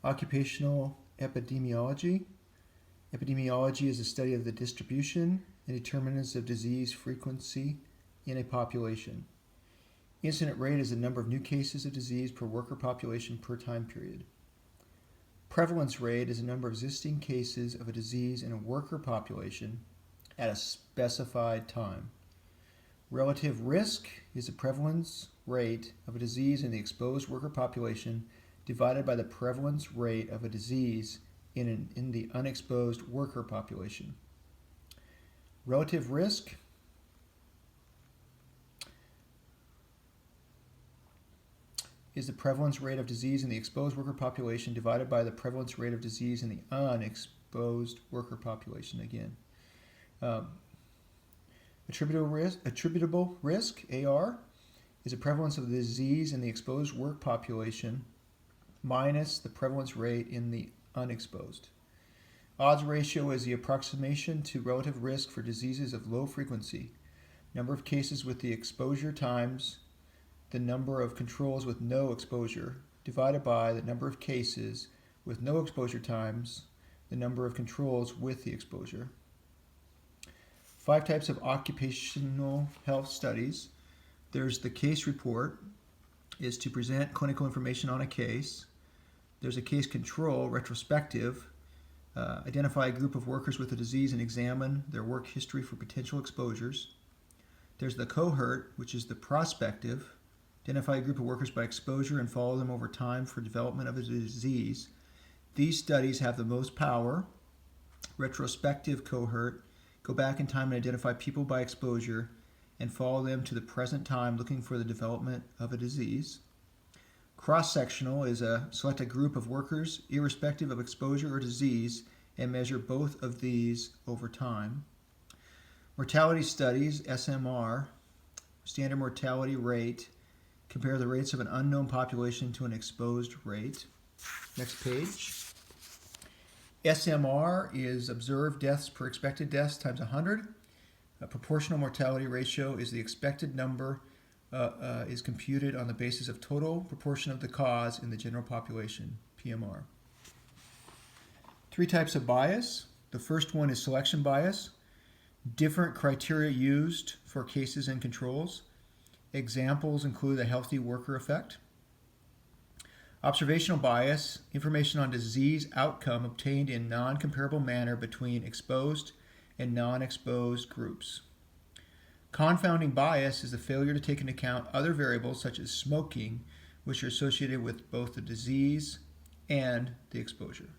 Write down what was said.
Occupational epidemiology. Epidemiology is a study of the distribution and determinants of disease frequency in a population. Incident rate is the number of new cases of disease per worker population per time period. Prevalence rate is the number of existing cases of a disease in a worker population at a specified time. Relative risk is the prevalence rate of a disease in the exposed worker population divided by the prevalence rate of a disease in the unexposed worker population. Relative risk is the prevalence rate of disease in the exposed worker population divided by the prevalence rate of disease in the unexposed worker population. Again, attributable risk, AR, is the prevalence of the disease in the exposed work population minus the prevalence rate in the unexposed. Odds ratio is the approximation to relative risk for diseases of low frequency. Number of cases with the exposure times the number of controls with no exposure divided by the number of cases with no exposure times the number of controls with the exposure. 5 types of occupational health studies. There's the case report, is to present clinical information on a case. There's a case control, retrospective, identify a group of workers with a disease and examine their work history for potential exposures. There's the cohort, which is the prospective, identify a group of workers by exposure and follow them over time for development of a disease. These studies have the most power. Retrospective cohort, go back in time and identify people by exposure and follow them to the present time looking for the development of a disease. Cross-sectional is select a group of workers irrespective of exposure or disease and measure both of these over time. Mortality studies, SMR, standard mortality rate, compare the rates of an unknown population to an exposed rate. Next page. SMR is observed deaths per expected deaths times 100. A proportional mortality ratio is the expected number is computed on the basis of total proportion of the cause in the general population, PMR. 3 types of bias. The first one is selection bias. Different criteria used for cases and controls. Examples include the healthy worker effect. Observational bias, information on disease outcome obtained in non-comparable manner between exposed and non-exposed groups. Confounding bias is the failure to take into account other variables such as smoking, which are associated with both the disease and the exposure.